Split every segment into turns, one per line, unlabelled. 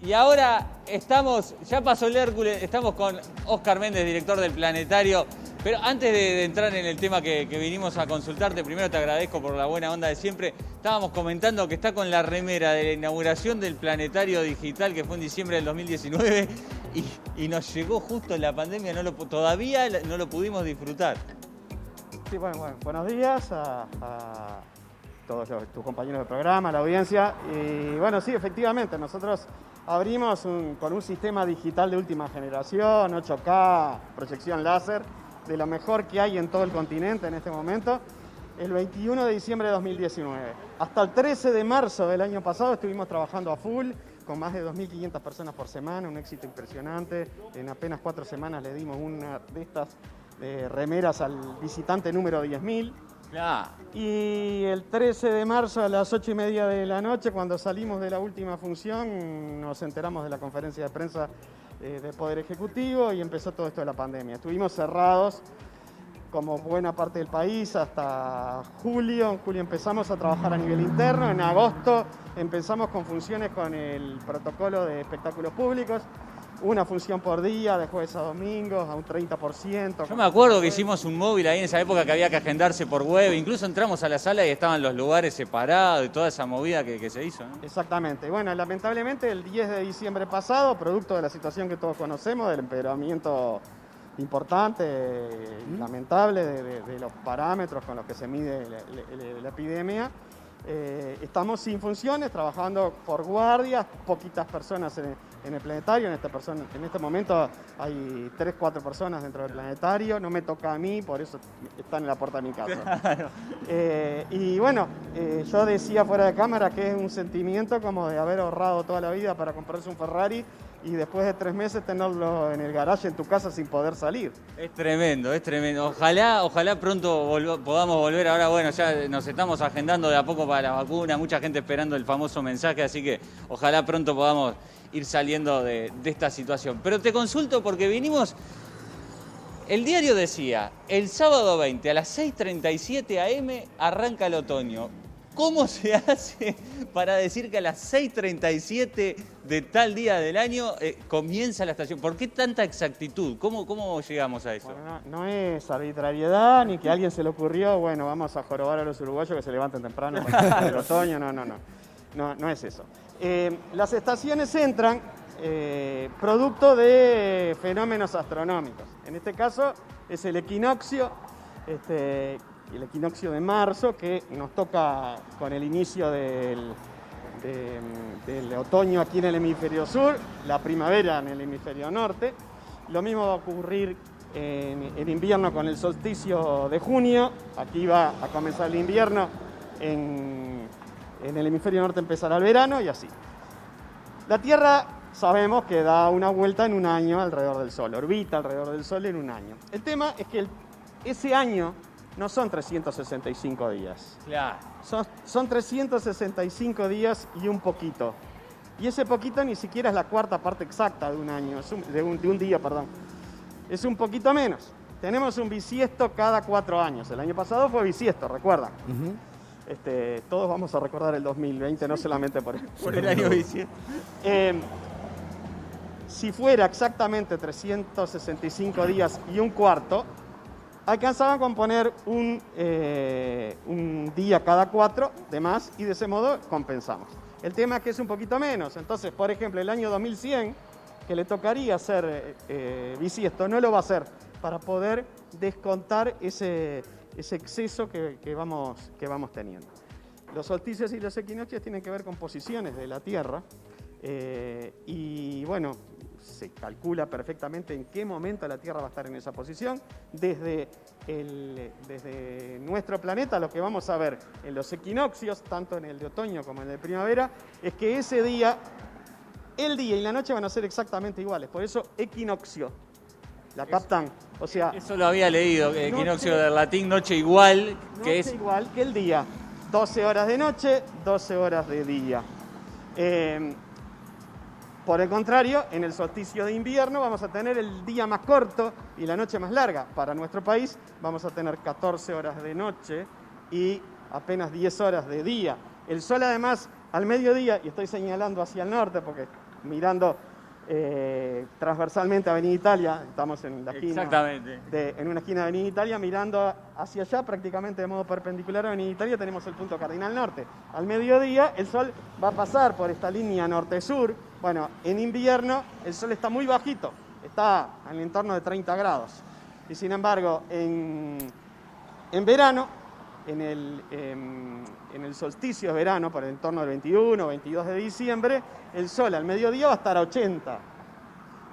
Y ahora ya pasó el Hércules, estamos con Oscar Méndez, director del Planetario. Pero antes de entrar en el tema que vinimos a consultarte, primero te agradezco por la buena onda de siempre. Estábamos comentando que está con la remera de la inauguración del Planetario Digital, que fue en diciembre del 2019, y nos llegó justo la pandemia, todavía no lo pudimos disfrutar.
Sí, bueno, buenos días a todos tus compañeros de programa, a la audiencia. Y bueno, sí, efectivamente, nosotros abrimos con un sistema digital de última generación, 8K, proyección láser, de lo mejor que hay en todo el continente en este momento, el 21 de diciembre de 2019. Hasta el 13 de marzo del año pasado estuvimos trabajando a full, con más de 2.500 personas por semana, un éxito impresionante. En apenas 4 semanas le dimos una de estas remeras al visitante número 10.000.
Claro.
Y el 13 de marzo a las 8:30 de la noche, cuando salimos de la última función, nos enteramos de la conferencia de prensa de Poder Ejecutivo y empezó todo esto de la pandemia. Estuvimos cerrados como buena parte del país hasta julio. En julio empezamos a trabajar a nivel interno. En agosto empezamos con funciones con el protocolo de espectáculos públicos. Una función por día, de jueves a domingo, a un 30%.
Yo me acuerdo que hicimos un móvil ahí en esa época que había que agendarse por web. Incluso entramos a la sala y estaban los lugares separados y toda esa movida que se hizo, ¿no?
Exactamente. Bueno, lamentablemente el 10 de diciembre pasado, producto de la situación que todos conocemos, del empeoramiento importante y lamentable de los parámetros con los que se mide la epidemia, estamos sin funciones, trabajando por guardias, poquitas personas en el planetario. En este momento hay 3-4 personas dentro del planetario, no me toca a mí, por eso están en la puerta de mi casa.
Claro.
Y bueno, yo decía fuera de cámara que es un sentimiento como de haber ahorrado toda la vida para comprarse un Ferrari y después de 3 meses tenerlo en el garaje en tu casa sin poder salir.
Es tremendo, es tremendo. Ojalá pronto podamos volver. Ahora, bueno, ya nos estamos agendando de a poco para la vacuna, mucha gente esperando el famoso mensaje, así que ojalá pronto podamos ir saliendo de esta situación. Pero te consulto porque el diario decía, el sábado 20 a las 6:37 am arranca el otoño. ¿Cómo se hace para decir que a las 6:37 de tal día del año comienza la estación? ¿Por qué tanta exactitud? ¿Cómo llegamos a eso?
Bueno, no es arbitrariedad ni que a alguien se le ocurrió, bueno, vamos a jorobar a los uruguayos que se levanten temprano para el otoño. No es eso. Las estaciones entran producto de fenómenos astronómicos. En este caso es el equinoccio, el equinoccio de marzo, que nos toca con el inicio del otoño aquí en el hemisferio sur, la primavera en el hemisferio norte. Lo mismo va a ocurrir en invierno con el solsticio de junio. Aquí va a comenzar el invierno, en el hemisferio norte empezará el verano y así. La Tierra sabemos que da una vuelta en un año alrededor del Sol, orbita alrededor del Sol en un año. El tema es que ese año no son 365 días.
Claro.
Son 365 días y un poquito. Y ese poquito ni siquiera es la cuarta parte exacta de un año, de un día, perdón. Es un poquito menos. Tenemos un bisiesto cada 4 años. El año pasado fue bisiesto, ¿recuerdan? Todos vamos a recordar el 2020, no solamente por el año bisiesto. Si fuera exactamente 365 días y un cuarto, alcanzaban con poner un día cada 4 de más y de ese modo compensamos. El tema es que es un poquito menos. Entonces, por ejemplo, el año 2100, que le tocaría hacer bisiesto, no lo va a hacer para poder descontar ese exceso que vamos teniendo. Los solsticios y los equinoccios tienen que ver con posiciones de la Tierra y bueno, se calcula perfectamente en qué momento la Tierra va a estar en esa posición. Desde nuestro planeta, lo que vamos a ver en los equinoccios, tanto en el de otoño como en el de primavera, es que ese día, el día y la noche van a ser exactamente iguales. Por eso, equinoccio. ¿La captan? O sea,
eso lo había leído, equinoccio del latín, noche igual, que es
igual que el día. 12 horas de noche, 12 horas de día. Por el contrario, en el solsticio de invierno vamos a tener el día más corto y la noche más larga. Para nuestro país vamos a tener 14 horas de noche y apenas 10 horas de día. El sol además al mediodía, y estoy señalando hacia el norte porque mirando transversalmente a Avenida Italia, estamos en la esquina, en una esquina de Avenida Italia, mirando hacia allá prácticamente de modo perpendicular a Avenida Italia, tenemos el punto cardinal norte. Al mediodía el sol va a pasar por esta línea norte-sur. Bueno, en invierno el sol está muy bajito, está en el entorno de 30 grados. Y sin embargo, en verano, en el solsticio de verano, por el entorno del 21 o 22 de diciembre, el sol al mediodía va a estar a 80.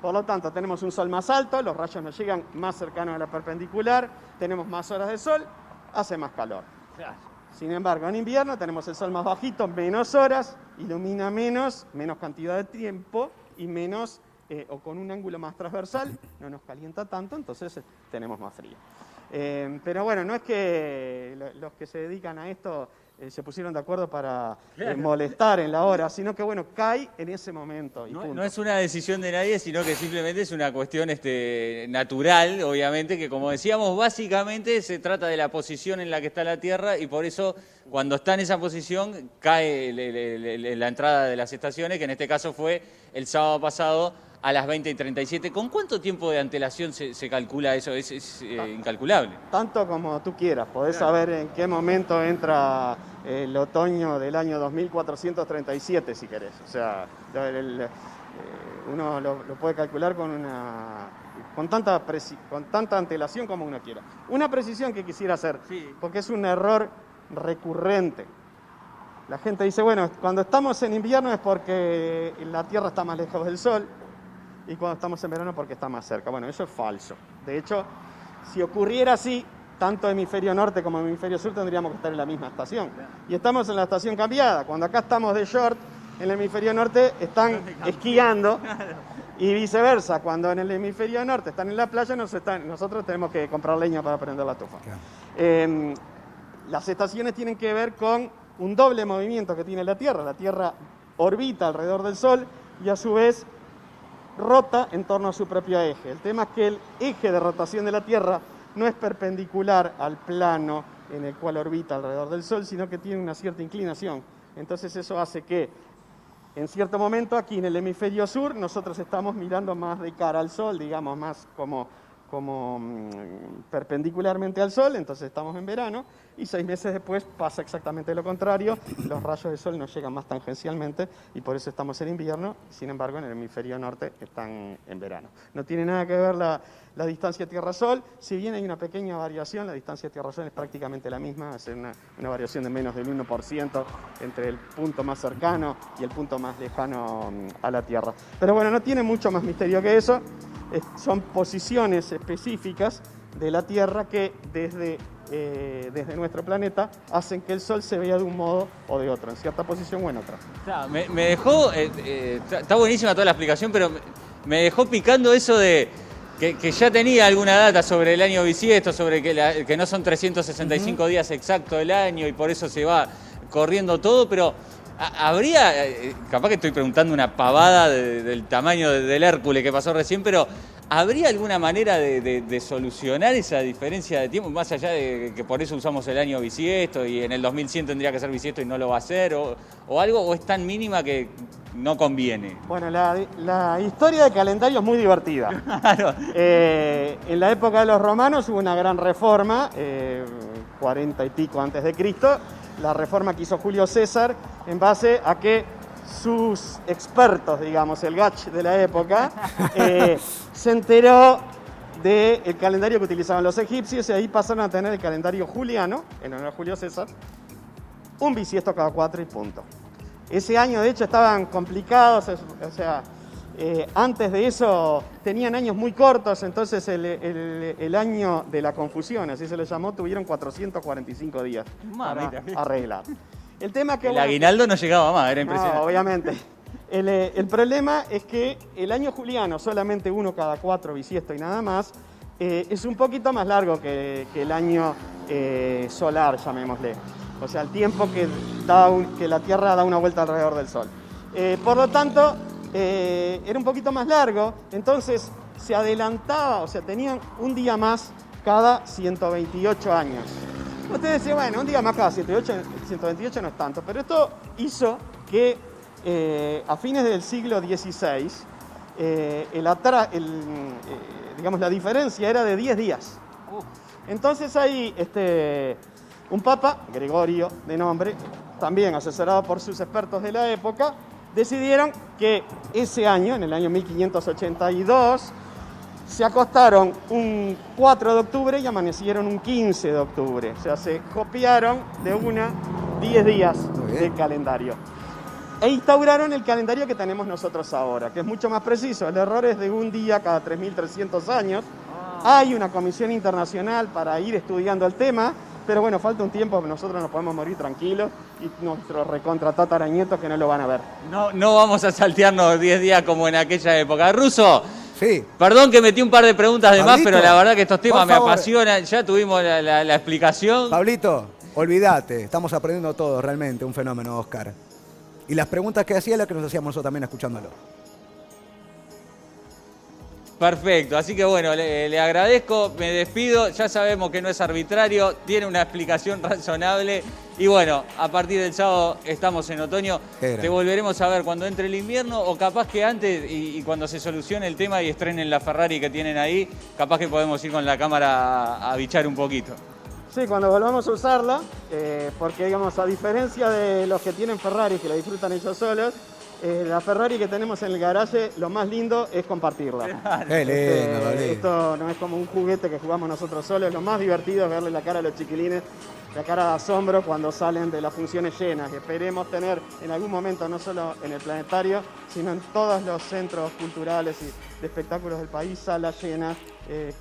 Por lo tanto, tenemos un sol más alto, los rayos nos llegan más cercanos a la perpendicular, tenemos más horas de sol, hace más calor. Sin embargo, en invierno tenemos el sol más bajito, menos horas, ilumina menos cantidad de tiempo y menos, o con un ángulo más transversal, no nos calienta tanto, entonces tenemos más frío. Pero bueno, no es que los que se dedican a esto se pusieron de acuerdo para molestar en la hora, sino que bueno, cae en ese momento. Y
no es una decisión de nadie, sino que simplemente es una cuestión natural, obviamente, que como decíamos, básicamente se trata de la posición en la que está la Tierra y por eso cuando está en esa posición cae la entrada de las estaciones, que en este caso fue el sábado pasado a las 20:37. ¿Con cuánto tiempo de antelación se calcula eso? Es incalculable.
Tanto como tú quieras. Podés saber en qué momento entra el otoño del año 2437, si querés. O sea, uno lo puede calcular con tanta antelación como uno quiera. Una precisión que quisiera hacer, porque es un error recurrente. La gente dice, bueno, cuando estamos en invierno es porque la Tierra está más lejos del Sol, y cuando estamos en verano porque está más cerca. Bueno, eso es falso. De hecho, si ocurriera así, tanto hemisferio norte como hemisferio sur tendríamos que estar en la misma estación. Y estamos en la estación cambiada. Cuando acá estamos de short, en el hemisferio norte están esquiando y viceversa. Cuando en el hemisferio norte están en la playa, nosotros tenemos que comprar leña para prender la estufa. Las estaciones tienen que ver con un doble movimiento que tiene la Tierra. La Tierra orbita alrededor del Sol y a su vez rota en torno a su propio eje. El tema es que el eje de rotación de la Tierra no es perpendicular al plano en el cual orbita alrededor del Sol, sino que tiene una cierta inclinación. Entonces eso hace que en cierto momento aquí en el hemisferio sur nosotros estamos mirando más de cara al Sol, digamos, más como perpendicularmente al Sol, entonces estamos en verano, y 6 meses después pasa exactamente lo contrario, los rayos del Sol nos llegan más tangencialmente y por eso estamos en invierno, sin embargo en el hemisferio norte están en verano. No tiene nada que ver la distancia Tierra-Sol, si bien hay una pequeña variación, la distancia Tierra-Sol es prácticamente la misma, es una variación de menos del 1% entre el punto más cercano y el punto más lejano a la Tierra. Pero bueno, no tiene mucho más misterio que eso. Son posiciones específicas de la Tierra que desde nuestro planeta hacen que el Sol se vea de un modo o de otro, en cierta posición o en otra.
Me dejó, está buenísima toda la explicación, pero me dejó picando eso de que ya tenía alguna data sobre el año bisiesto, sobre que no son 365 días exactos del año y por eso se va corriendo todo, pero habría, capaz que estoy preguntando una pavada del tamaño del Hércules que pasó recién, pero ¿habría alguna manera de solucionar esa diferencia de tiempo, más allá de que por eso usamos el año bisiesto y en el 2100 tendría que ser bisiesto y no lo va a ser, o algo, o es tan mínima que no conviene?
Bueno, la historia del calendario es muy divertida.
Claro.
En la época de los romanos hubo una gran reforma, 40 y pico antes de Cristo, la reforma que hizo Julio César en base a que sus expertos, digamos, el gach de la época, se enteró del calendario que utilizaban los egipcios y ahí pasaron a tener el calendario juliano, en honor a Julio César, un bisiesto cada 4 y punto. Ese año, de hecho, estaban complicados, o sea, antes de eso tenían años muy cortos, entonces el año de la confusión, así se le llamó, tuvieron 445 días para arreglar. El tema es que
el aguinaldo no llegaba más, era impresionante.
No, obviamente. El problema es que el año juliano, solamente uno cada 4 bisiesto y nada más, es un poquito más largo que el año solar, llamémosle. O sea, el tiempo que la Tierra da una vuelta alrededor del Sol. Por lo tanto, era un poquito más largo, entonces se adelantaba, o sea, tenían un día más cada 128 años. Ustedes decían, bueno, un día más cada 128 no es tanto, pero esto hizo que a fines del siglo XVI, digamos, la diferencia era de 10 días. Entonces hay un papa, Gregorio de nombre, también asesorado por sus expertos de la época, decidieron que ese año, en el año 1582, se acostaron un 4 de octubre y amanecieron un 15 de octubre. O sea, se copiaron de 10 días del calendario. E instauraron el calendario que tenemos nosotros ahora, que es mucho más preciso. El error es de un día cada 3.300 años. Hay una comisión internacional para ir estudiando el tema, pero bueno, falta un tiempo, nosotros nos podemos morir tranquilos y nuestros recontratataranietos que no lo van a ver.
No vamos a saltearnos 10 días como en aquella época. Russo,
sí.
Perdón que metí un par de preguntas de más, pero la verdad que estos temas me
favor.
apasionan. Ya tuvimos la explicación.
Pablito, olvídate, estamos aprendiendo todos, realmente, un fenómeno, Oscar. Y las preguntas que hacía, las que nos hacíamos nosotros también escuchándolo.
Perfecto, así que bueno, le agradezco, me despido, ya sabemos que no es arbitrario, tiene una explicación razonable y bueno, a partir del sábado estamos en otoño, te volveremos a ver cuando entre el invierno o capaz que antes y cuando se solucione el tema y estrenen la Ferrari que tienen ahí, capaz que podemos ir con la cámara a bichar un poquito.
Sí, cuando volvamos a usarla, porque digamos, a diferencia de los que tienen Ferrari, que la disfrutan ellos solos, la Ferrari que tenemos en el garaje, lo más lindo es compartirla.
Qué lindo,
esto no es como un juguete que jugamos nosotros solos, lo más divertido es verle la cara a los chiquilines, la cara de asombro cuando salen de las funciones llenas. Esperemos tener en algún momento, no solo en el planetario, sino en todos los centros culturales y de espectáculos del país, salas llenas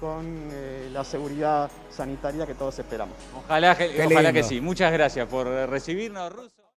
con la seguridad sanitaria que todos esperamos.
Ojalá que sí. Muchas gracias por recibirnos, Russo.